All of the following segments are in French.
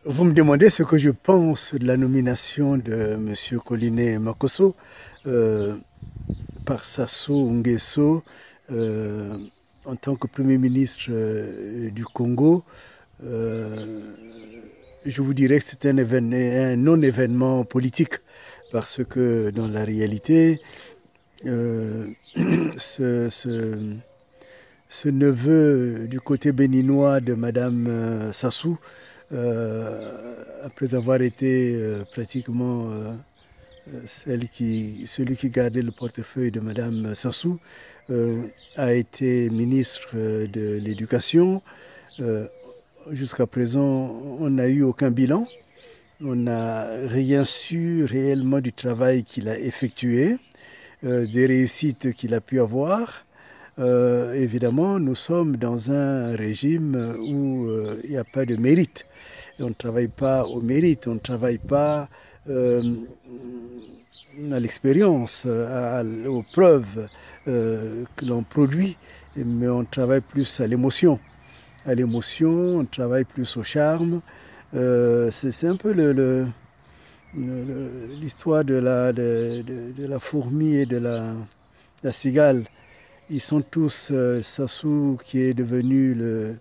Vous me demandez ce que je pense de la nomination de M. Colline Makosso par Sassou Nguesso en tant que Premier ministre du Congo. Je vous dirais que c'est un non-événement politique parce que dans la réalité, ce, ce, ce neveu du côté béninois de Madame Sassou, après avoir été pratiquement celui qui gardait le portefeuille de Madame Sassou, a été ministre de l'Éducation. Jusqu'à présent, on n'a eu aucun bilan. On n'a rien su réellement du travail qu'il a effectué, des réussites qu'il a pu avoir. Évidemment, nous sommes dans un régime où il n'y a pas de mérite. On ne travaille pas au mérite, on ne travaille pas à l'expérience, aux preuves que l'on produit, mais on travaille plus à l'émotion. À l'émotion, on travaille plus au charme. C'est un peu l'histoire de la fourmi et de la cigale. Ils sont tous, Sassou qui est devenu le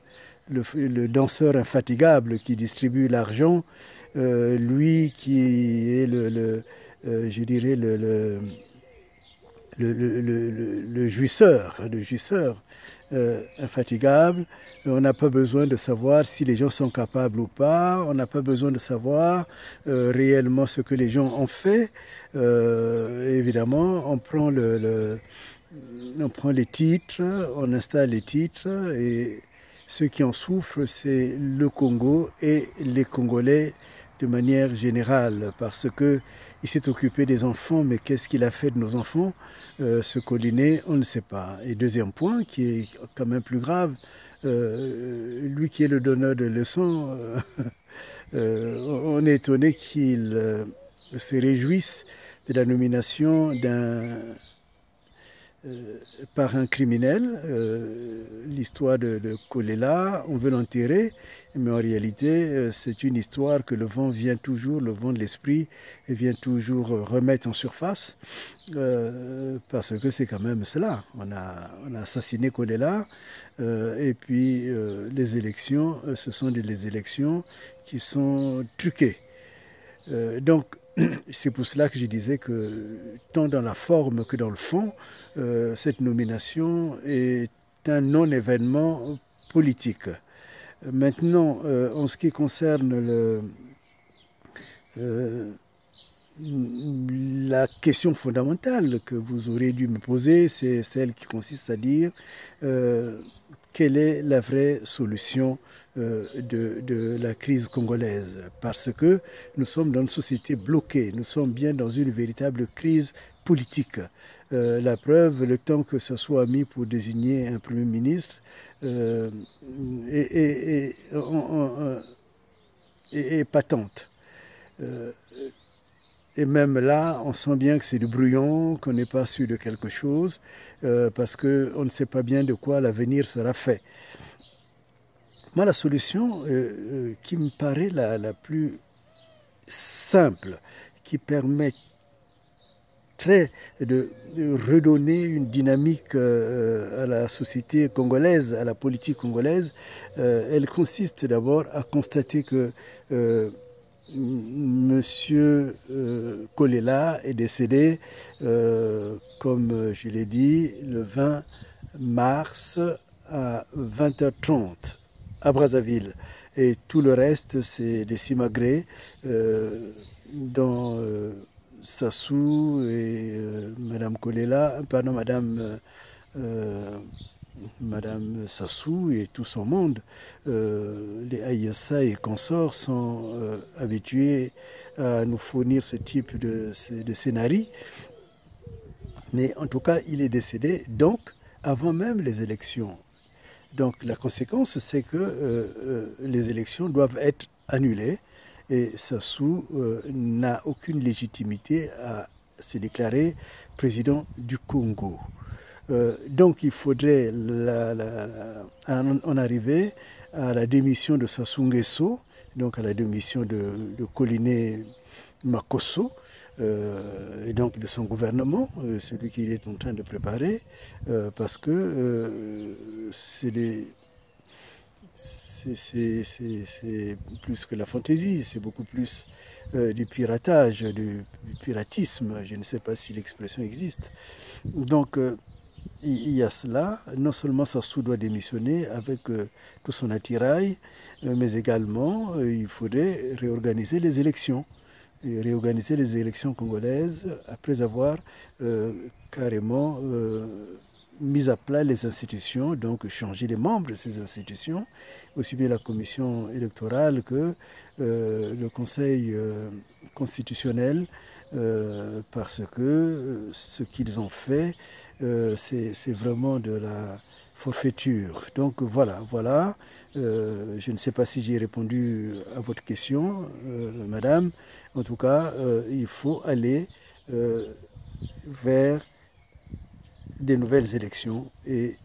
danseur infatigable qui distribue l'argent, lui qui est je dirais le jouisseur infatigable. On n'a pas besoin de savoir si les gens sont capables ou pas. On n'a pas besoin de savoir réellement ce que les gens ont fait. Évidemment, on prend les titres, on installe les titres et ceux qui en souffrent, c'est le Congo et les Congolais de manière générale, parce que il s'est occupé des enfants, mais qu'est-ce qu'il a fait de nos enfants? Ce Collinet, on ne sait pas. Et deuxième point, qui est quand même plus grave, lui qui est le donneur de leçons, on est étonné qu'il se réjouisse de la nomination par un criminel. L'histoire de Kolela, on veut l'enterrer, mais en réalité, c'est une histoire que le vent vient toujours, le vent de l'esprit vient toujours remettre en surface, parce que c'est quand même cela. On a assassiné Kolela, et puis les élections, ce sont des élections qui sont truquées. Donc, c'est pour cela que je disais que tant dans la forme que dans le fond, cette nomination est un non-événement politique. Maintenant, en ce qui concerne la question fondamentale que vous aurez dû me poser, c'est celle qui consiste à dire quelle est la vraie solution de la crise congolaise. Parce que nous sommes dans une société bloquée, nous sommes bien dans une véritable crise politique. La preuve, le temps que ce soit mis pour désigner un Premier ministre est patente. Et même là, on sent bien que c'est du brouillon, qu'on n'est pas sûr de quelque chose, parce qu'on ne sait pas bien de quoi l'avenir sera fait. Moi, la solution qui me paraît la plus simple, qui permettrait de redonner une dynamique à la société congolaise, à la politique congolaise, elle consiste d'abord à constater que Monsieur Kolela est décédé, comme je l'ai dit, le 20 mars à 20h30 à Brazzaville. Et tout le reste, c'est des simagrées dont Sassou et Madame Kolela, pardon, Madame Sassou et tout son monde, les Aïssa et consorts sont habitués à nous fournir ce type de scénarii. Mais en tout cas, il est décédé donc avant même les élections. Donc la conséquence, c'est que les élections doivent être annulées et Sassou n'a aucune légitimité à se déclarer président du Congo. Donc il faudrait en arriver à la démission de Sassou Nguesso, donc à la démission de Colline Makosso, et donc de son gouvernement, celui qu'il est en train de préparer, parce que c'est plus que la fantaisie, c'est beaucoup plus du piratage, du piratisme, je ne sais pas si l'expression existe. Donc il y a cela, non seulement Sassou doit démissionner avec tout son attirail, mais également il faudrait réorganiser les élections. Et réorganiser les élections congolaises après avoir carrément mis à plat les institutions, donc changer les membres de ces institutions, aussi bien la commission électorale que le Conseil constitutionnel, parce que ce qu'ils ont fait, c'est vraiment de la forfaiture. Donc voilà. Je ne sais pas si j'ai répondu à votre question, madame. En tout cas, il faut aller vers des nouvelles élections et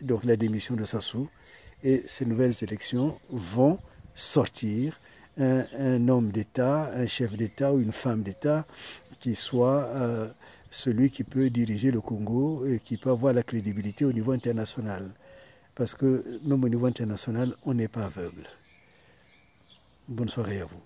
donc la démission de Sassou. Et ces nouvelles élections vont sortir un homme d'État, un chef d'État ou une femme d'État qui soit celui qui peut diriger le Congo et qui peut avoir la crédibilité au niveau international. Parce que même au niveau international, on n'est pas aveugle. Bonne soirée à vous.